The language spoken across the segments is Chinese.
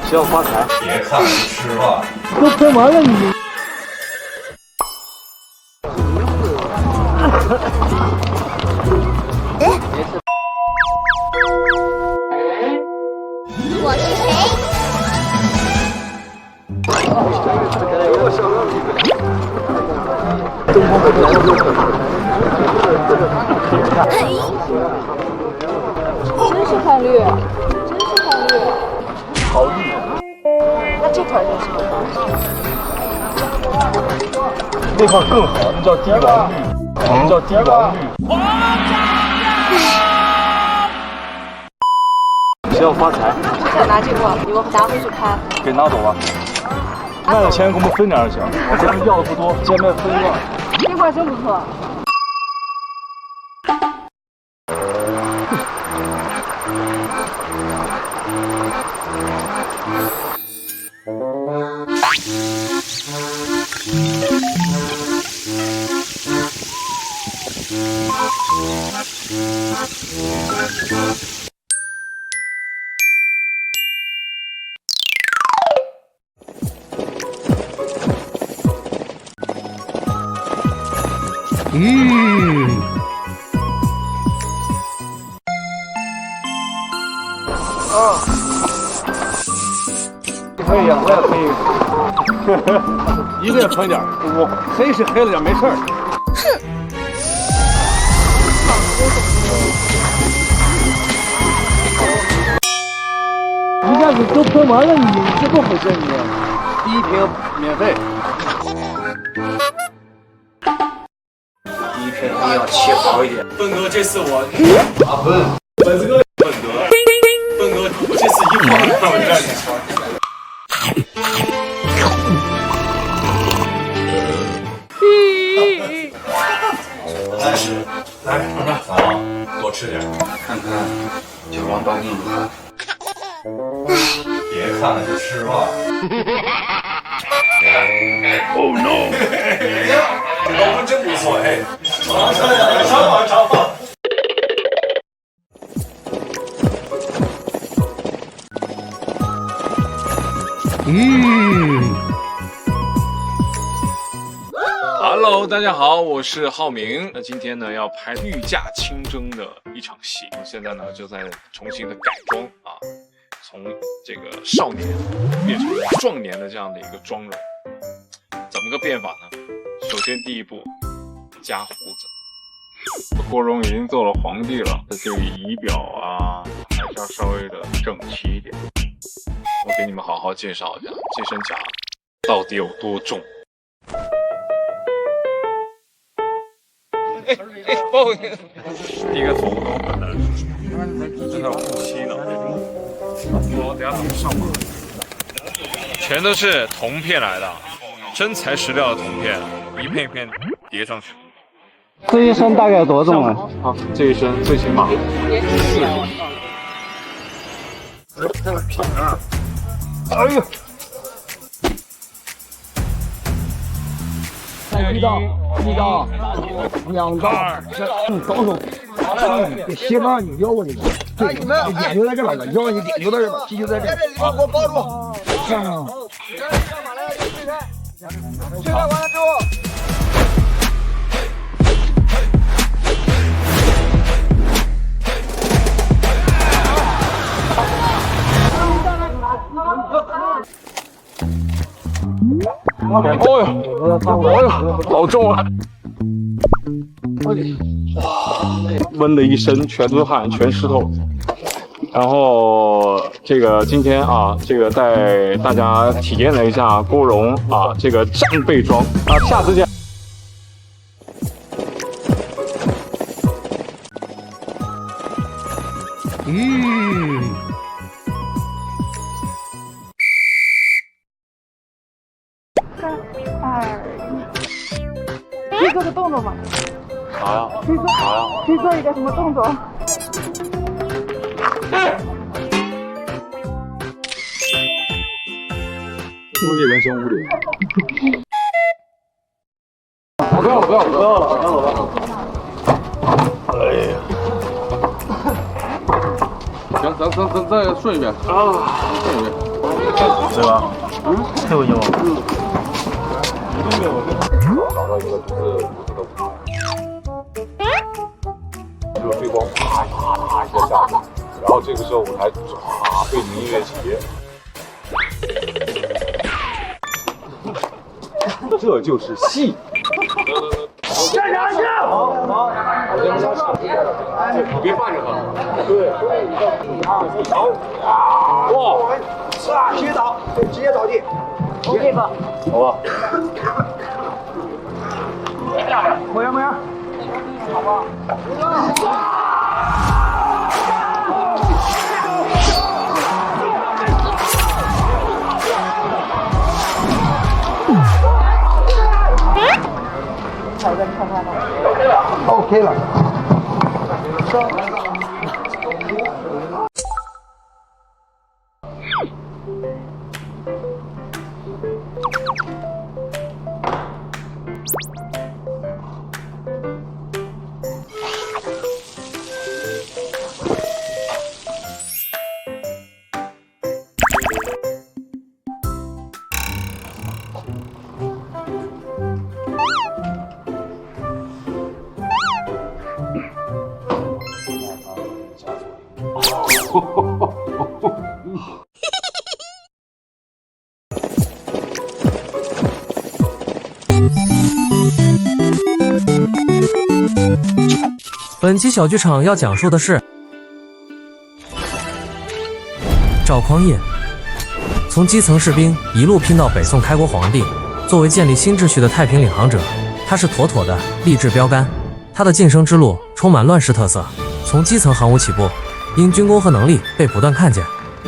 希望发财。别看不吃了。都喷完了你。我是谁？真是看绿，真是看绿。好绿。那这块是什么？那块更好，那叫帝王绿，那叫帝王绿。希望发财。就想拿这个，你们拿回去看。给拿走吧。卖的钱给我们分点就行，我这边要的不多，见面分一半。这块真不错。可以呀，我也可以。一个也喷点，我黑是黑了点，没事儿。一下子都喷完了你这么回事你？第一瓶免费。第一瓶一定要切薄一点。笨哥，这次我阿笨，本子哥，笨哥，我这次一晃让我站起来。来，多吃点，看看小王八给你看。别看了，就吃吧。Oh no！ 老公真不错，哎，尝尝。Hello， 大家好，我是浩明。那今天呢要拍御驾亲征的一场戏，我现在呢就在重新的改装啊，从这个少年变成壮年的这样的一个妆容。怎么个变法呢？首先第一步，加胡子。郭荣已经做了皇帝了，这个仪表啊还是要稍微的整齐一点。我给你们好好介绍一下这身甲到底有多重。抱我第一个头都很难受，这还有护膝呢。我等下怎么上马？全都是铜片来的，真材实料的铜片，一片一片叠上去。这一身大概多重啊？好，这一身最起码4斤。哎呦！一刀，两刀，走走。这斜帮你腰过去，对，你点就在这儿了，腰你点就在这儿，鸡就在这儿。好，给我包住。上。上马来，退开。退开完了之后。哦呦，好重啊！温的一身全都是汗，全湿透。然后这个今天啊，这个带大家体验了一下郭荣啊这个战备装啊，下次见。可以做个动作吗？啥呀？可以做一个什么动作？物业人生屋里。不要了。哎呀。再顺一遍啊，顺一遍，对吧？退回去吗？找到一个独特的就对光啪啪一下下去，然后这个时候舞台唰背景音乐起，这就是戏。站上去！好，你别慢着他。对，哇，直接倒，直接倒地。OK 吧？好吧。模样模样。OK 了。本期小剧场要讲述的是赵匡胤从基层士兵一路拼到北宋开国皇帝，作为建立新秩序的太平领航者，他是妥妥的励志标杆。他的晋升之路充满乱世特色，从基层行伍起步，因军功和能力被不断看见，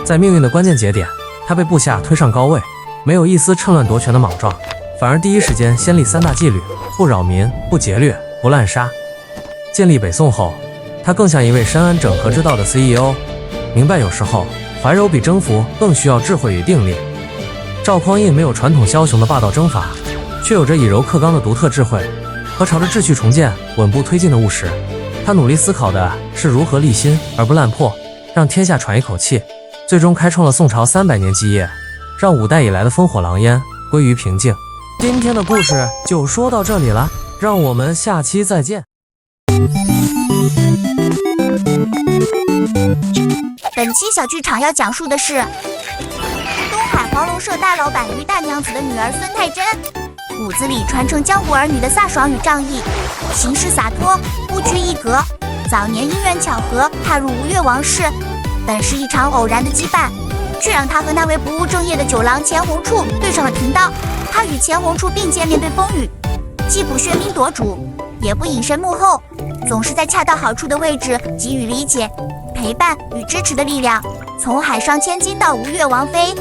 在命运的关键节点，他被部下推上高位，没有一丝趁乱夺权的莽撞，反而第一时间先立三大纪律：不扰民、不劫掠、不滥杀。建立北宋后，他更像一位深谙整合之道的 CEO， 明白有时候怀柔比征服更需要智慧与定力。赵匡胤没有传统枭雄的霸道征法，却有着以柔克刚的独特智慧和朝着秩序重建稳步推进的务实。他努力思考的是如何立心而不滥破，让天下喘一口气，最终开创了宋朝300年基业，让5代以来的烽火狼烟归于平静。今天的故事就说到这里了，让我们下期再见。本期小剧场要讲述的是东海黄龙社大老板于大娘子的女儿孙太真，骨子里传承江湖儿女的飒爽与仗义，行事洒脱，不拘一格。早年因缘巧合踏入吴越王室，本是一场偶然的羁绊，却让他和那位不务正业的酒郎钱弘处对上了频道。他与钱弘处并肩面对风雨，既不喧宾夺主，也不隐身幕后，总是在恰到好处的位置给予理解、陪伴与支持的力量。从海上千金到吴越王妃，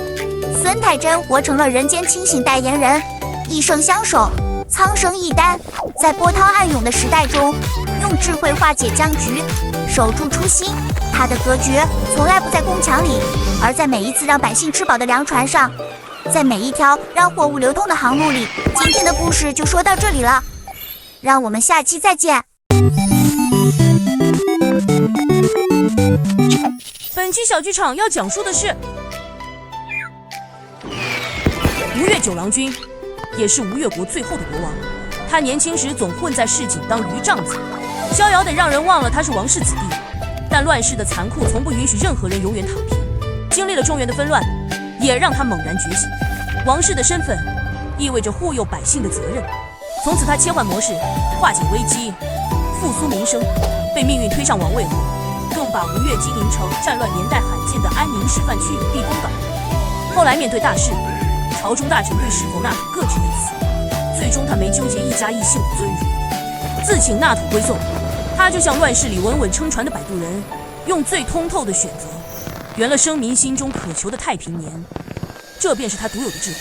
孙太真活成了人间清醒代言人，一生相守，苍生一担，在波涛暗涌的时代中，用智慧化解僵局，守住初心。他的格局从来不在宫墙里，而在每一次让百姓吃饱的粮船上，在每一条让货物流通的航路里。今天的故事就说到这里了，让我们下期再见。本期小剧场要讲述的是吴越九郎君，也是吴越国最后的国王。他年轻时总混在市井当鱼帐子，逍遥得让人忘了他是王室子弟。但乱世的残酷从不允许任何人永远躺平，经历了中原的纷乱，也让他猛然觉醒。王室的身份意味着护佑百姓的责任。从此他切换模式，化解危机，复苏民生。被命运推上王位后，更把吴越金陵城战乱年代罕见的安宁示范区有地公岛。后来面对大势，朝中大臣对是否纳土各执一词，最终他没纠结一家一姓的尊荣，自请纳土归宋。他就像乱世里稳稳撑船的摆渡人，用最通透的选择，圆了生民心中渴求的太平年。这便是他独有的智慧。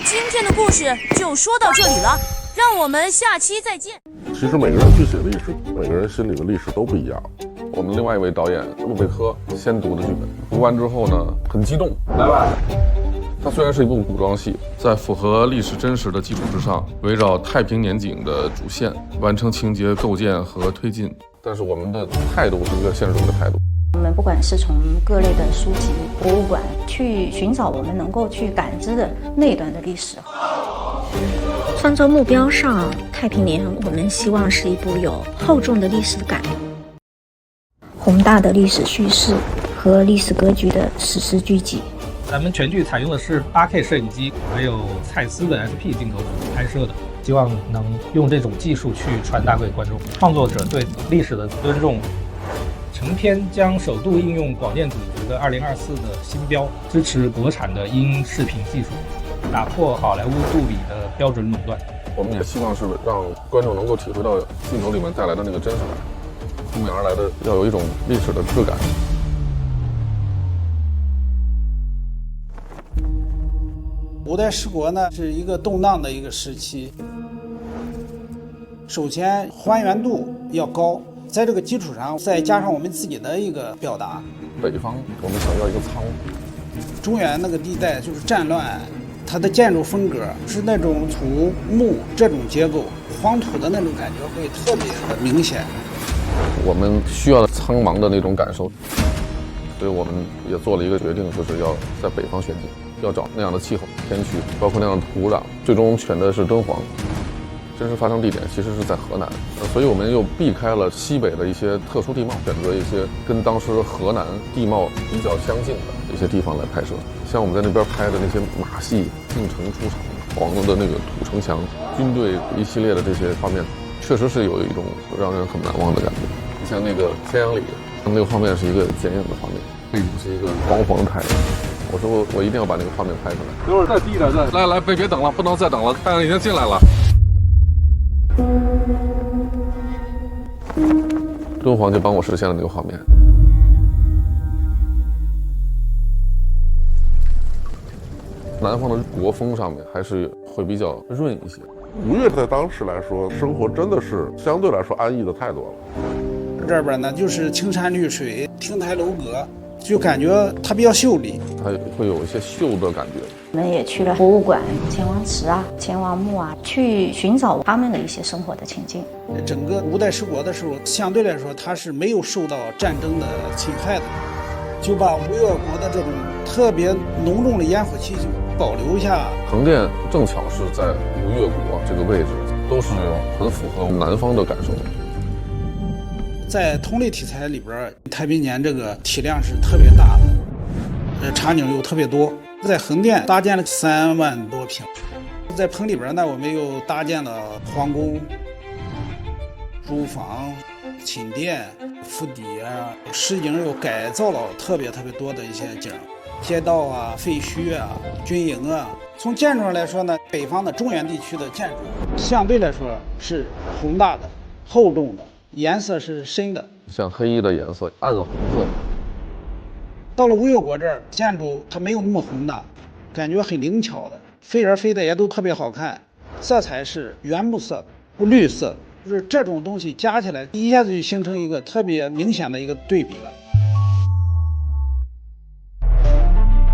今天的故事就说到这里了，让我们下期再见。其实每个人去写历史，每个人心里的历史都不一样。我们另外一位导演陆贝科先读的剧本，读完之后呢，很激动。来吧，它虽然是一部古装戏，在符合历史真实的基础之上，围绕太平年景的主线完成情节构建和推进，但是我们的态度是一个现实中的态度。我们不管是从各类的书籍、博物馆去寻找我们能够去感知的那一段的历史。创作目标上，《太平年》我们希望是一部有厚重的历史感、宏大的历史叙事和历史格局的史诗剧集。咱们全剧采用的是8K 摄影机，还有蔡司的 SP 镜头拍摄的，希望能用这种技术去传达给观众。创作者对历史的尊重，成片将首度应用广电总局的2024的新标，支持国产的音视频技术，打破好莱坞杜比的标准垄断。我们也希望是让观众能够体会到镜头里面带来的那个真实感，扑面而来的要有一种历史的质感。五代十国呢是一个动荡的一个时期，首先还原度要高，在这个基础上再加上我们自己的一个表达。北方我们想要一个仓，中原那个地带就是战乱，它的建筑风格是那种土木这种结构，黄土的那种感觉会特别的明显。我们需要苍茫的那种感受，所以我们也做了一个决定，就是要在北方选景，要找那样的气候、天气，包括那样的土壤。最终选的是敦煌，真实发生地点其实是在河南，所以我们又避开了西北的一些特殊地貌，选择一些跟当时河南地貌比较相近的一些地方来拍摄。像我们在那边拍的那些马戏进城出场、黄的那个土城墙、军队一系列的这些画面，确实是有一种让人很难忘的感觉。像那个千阳里，那个画面是一个剪影的画面，背景是一个黄黄的太阳。我说我一定要把那个画面拍出来。等会儿再低点再来，别等了，不能再等了，太阳已经进来了。敦煌就帮我实现了那个画面。南方的国风上面还是会比较润一些。吴越在当时来说，生活真的是相对来说安逸的太多了。这边呢就是青山绿水、亭台楼阁，就感觉它比较秀丽，它会有一些秀的感觉。我们也去了博物馆、乾王祠啊、乾王墓啊，去寻找他们的一些生活的情境。整个五代十国的时候，相对来说它是没有受到战争的侵害的，就把吴越国的这种特别浓重的烟火气就保留下。横店正巧是在吴越国这个位置，都是很符合我们南方的感受。在同类题材里边，太平年这个体量是特别大的，场景又特别多。在横店搭建了3万多平，在棚里边呢，我们又搭建了皇宫、书房、寝殿、府邸啊，实景又改造了特别多的一些景，街道啊、废墟啊、军营啊。从建筑上来说呢，北方的中原地区的建筑相对来说是宏大的、厚重的，颜色是深的，像黑衣的颜色，暗红色。到了吴越国这儿，建筑它没有那么宏大，感觉很灵巧的，飞人飞的也都特别好看，色彩是原木色，不绿色，就是这种东西加起来，一下子就形成一个特别明显的一个对比了。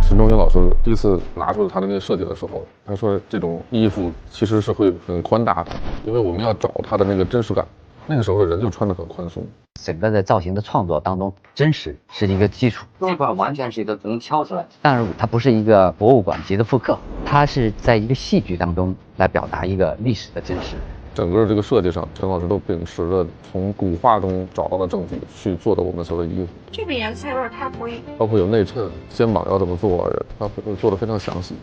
陈忠元老师第一次拿出他的那个设计的时候，他说这种衣服其实是会很宽大的，因为我们要找它的那个真实感。那个时候的人就穿得很宽松。整个的造型的创作当中，真实是一个基础，这块完全是一个能挑出来。但是它不是一个博物馆级的复刻，它是在一个戏剧当中来表达一个历史的真实。整个这个设计上，陈老师都秉持着从古画中找到的证据去做的我们所有的衣服。这个颜色有点太灰，包括有内衬、肩膀要怎么做，它会做得非常详细。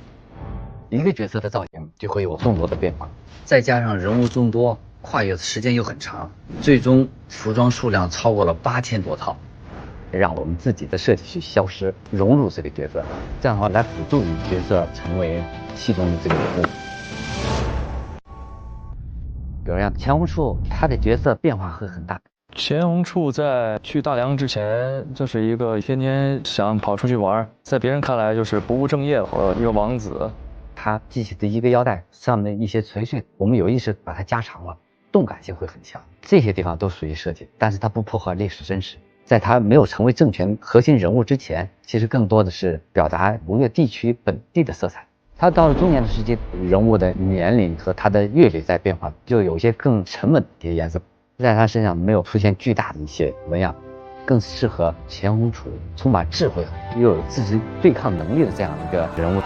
一个角色的造型就会有众多的变化，再加上人物众多。跨越的时间又很长，最终服装数量超过了8000多套，让我们自己的设计去消失，融入这个角色，这样的话来辅助你角色成为戏中的这个人物。比如像乾隆处，他的角色变化会很大。乾隆处在去大梁之前，就是一个天天想跑出去玩，在别人看来就是不务正业和一个王子。他系起的一个腰带上面的一些垂穗，我们有意识把它加长了。动感性会很强，这些地方都属于设计，但是它不破坏历史真实。在它没有成为政权核心人物之前，其实更多的是表达吴越地区本地的色彩。它到了中年的时期，人物的年龄和他的阅历在变化，就有一些更沉稳的颜色，在他身上没有出现巨大的一些纹样，更适合钱红楚充满智慧又有自己对抗能力的这样一个人物。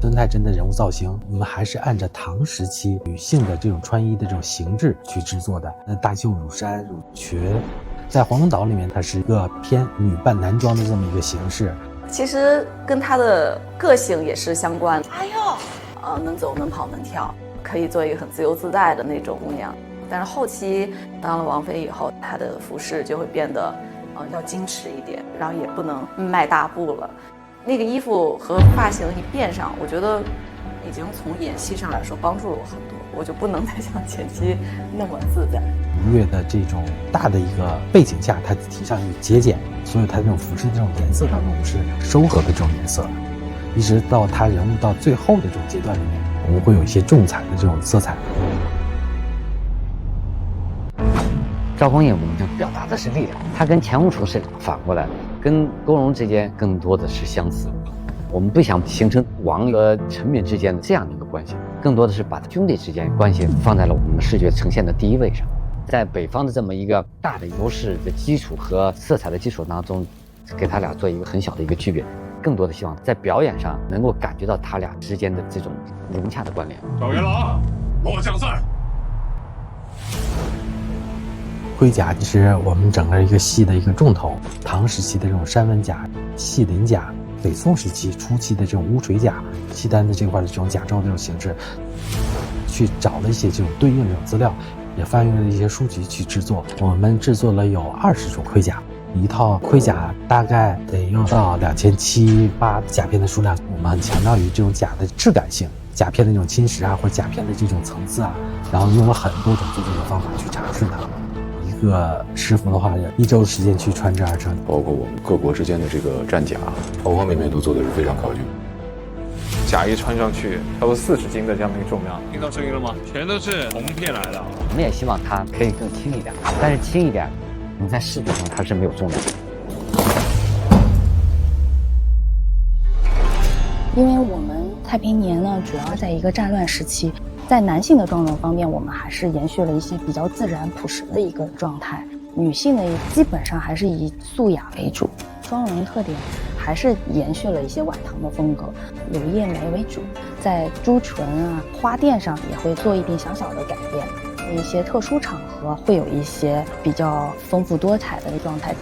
孙太真的人物造型，我们还是按照唐时期女性的这种穿衣的这种形制去制作的。大袖乳衫、乳裙，在黄龙岛里面，它是一个偏女扮男装的这么一个形式。其实跟她的个性也是相关的。哎呦，能走能跑能跳，可以做一个很自由自在的那种姑娘。但是后期当了王妃以后，她的服饰就会变得要矜持一点，然后也不能迈大步了。那个衣服和发型一变上，我觉得已经从演戏上来说帮助了我很多，我就不能再像前期那么自在。吴越的这种大的一个背景下，它提倡于节俭，所以它这种服饰这种颜色当中是收合的这种颜色，一直到他人物到最后的这种阶段里面，我们会有一些重彩的这种色彩。赵匡胤我们就表达的是力量，他跟钱红楚是反过来的，跟勾荣之间更多的是相似。我们不想形成王和臣民之间的这样的一个关系，更多的是把兄弟之间关系放在了我们视觉呈现的第一位上。在北方的这么一个大的优势的基础和色彩的基础当中，给他俩做一个很小的一个区别，更多的希望在表演上能够感觉到他俩之间的这种融洽的关联。赵元郎，末将在。盔甲是我们整个一个戏的一个重头，唐时期的这种山纹甲、细鳞甲，北宋时期初期的这种乌锤甲、契丹的这块的这种甲胄的这种形制，去找了一些这种对应的这种资料，也翻阅了一些书籍去制作。我们制作了有20种盔甲，一套盔甲大概得要到2700、8甲片的数量。我们很强调于这种甲的质感性，甲片的这种侵蚀啊，或者甲片的这种层次啊，然后用了很多种做这个方法去尝试它。一个师傅的话，1周的时间去穿制而成，包括我们各国之间的这个战甲，方方面面都做的是非常考究。甲一穿上去，差不多40斤的这样的一个重量，听到声音了吗？全都是铜片来的。我们也希望它可以更轻一点，但是轻一点，你在视觉上它是没有重量的。因为我们太平年呢，主要在一个战乱时期。在男性的妆容方面，我们还是延续了一些比较自然朴实的一个状态。女性呢，基本上还是以素雅为主，妆容特点还是延续了一些晚唐的风格，柳叶眉为主，在朱唇啊、花钿上也会做一点小小的改变。一些特殊场合会有一些比较丰富多彩的状态。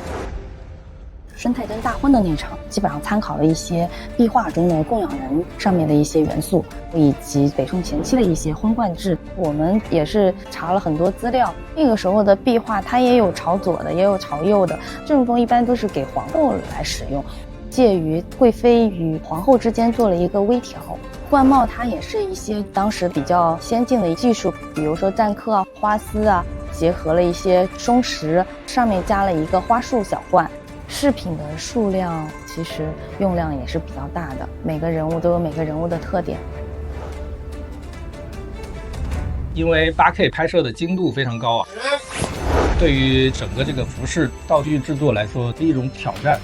孙太真大婚的那场，基本上参考了一些壁画中的供养人上面的一些元素，以及北宋前期的一些婚冠制。我们也是查了很多资料，那个时候的壁画它也有朝左的，也有朝右的，这种一般都是给皇后来使用，介于贵妃与皇后之间做了一个微调。冠帽它也是一些当时比较先进的技术，比如说篆刻啊、花丝啊，结合了一些松石，上面加了一个花束小冠。饰品的数量其实用量也是比较大的，每个人物都有每个人物的特点。因为8K 拍摄的精度非常高啊，对于整个这个服饰道具制作来说是一种挑战。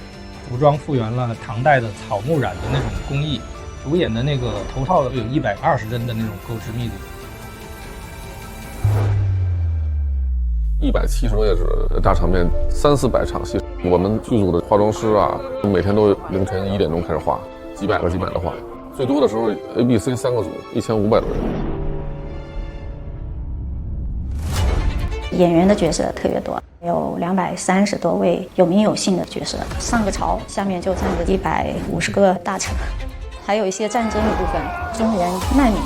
服装复原了唐代的草木染的那种工艺，主演的那个头套有120针的那种钩织密度。170多页纸大场面，300-400场戏，我们剧组的化妆师啊，每天都凌晨1点钟开始画，几百个的画，最多的时候 A、B、C 3个组，1500多人。演员的角色特别多，有230多位有名有姓的角色。上个朝下面就站着150个大臣，还有一些战争的部分，中原难民。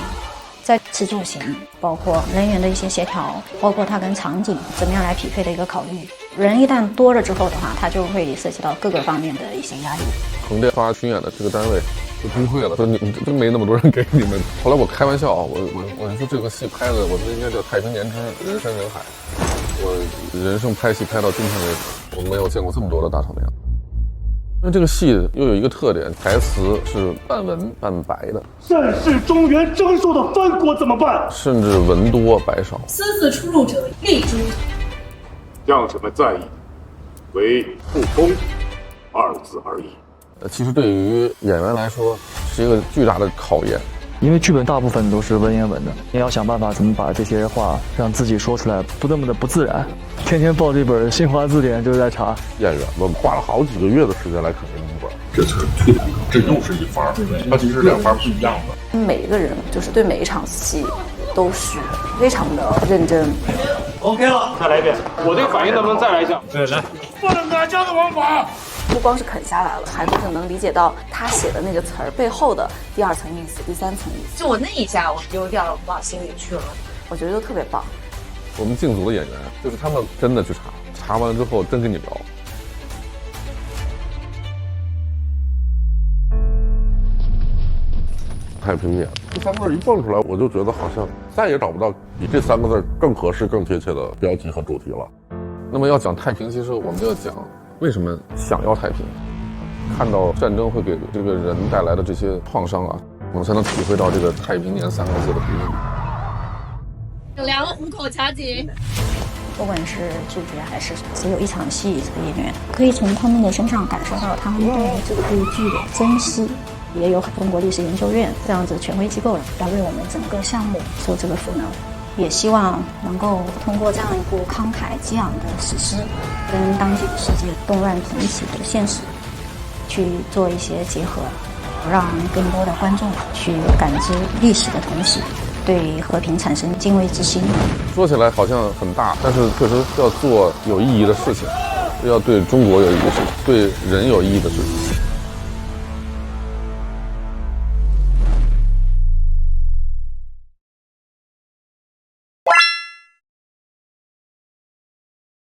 在制作型，包括人员的一些协调，包括它跟场景怎么样来匹配的一个考虑。人一旦多了之后的话，它就会涉及到各个方面的一些压力。横店发巡演的这个单位就崩溃了，说你们真没那么多人给你们。后来我开玩笑，我说这个戏拍的，我说应该叫《太平年之人山人海》。我人生拍戏拍到今天为止，我没有见过这么多的大场面。因为这个戏又有一个特点，台词是半文半白的。战事中原征收的藩国怎么办？甚至文多白少。私自出入者立诛。将士们在意，为不公2字而已。其实对于演员来说是一个巨大的考验。因为剧本大部分都是文言文的，你要想办法怎么把这些话让自己说出来，不那么的不自然。天天抱这本新华字典就是在查。演员们花了好几个月的时间来啃这本，这词推的这又是一番儿，它其实两番不一样的。每一个人就是对每一场戏都是非常的认真。OK 了，再来一遍。我这个反应能不能再来一下？对，来。不能打架的王法。不光是啃下来了，还就是能理解到他写的那个词儿背后的第二层意思、第三层意思。就我那一下，我有点往心里去了。我觉得就特别棒。我们进组的演员就是他们真的去查完了之后真跟你聊。太平年这三个字一蹦出来，我就觉得好像再也找不到比这三个字更合适、更贴切的标题和主题了。那么要讲太平，其实我们就要讲为什么想要太平，看到战争会给这个人带来的这些创伤啊，我们才能体会到这个太平年三个字的意义。有2个虎口卡紧。不管是主角还是只有一场戏的演员，可以从他们的身上感受到他们对这部剧的珍惜。也有中国历史研究院这样子权威机构来为我们整个项目做这个赋能，也希望能够通过这样一部慷慨激昂的史诗，跟当今世界动乱频起的现实去做一些结合，让更多的观众去感知历史的同时，对和平产生敬畏之心。说起来好像很大，但是确实要做有意义的事情，要对中国有意义的事情，对人有意义的事情。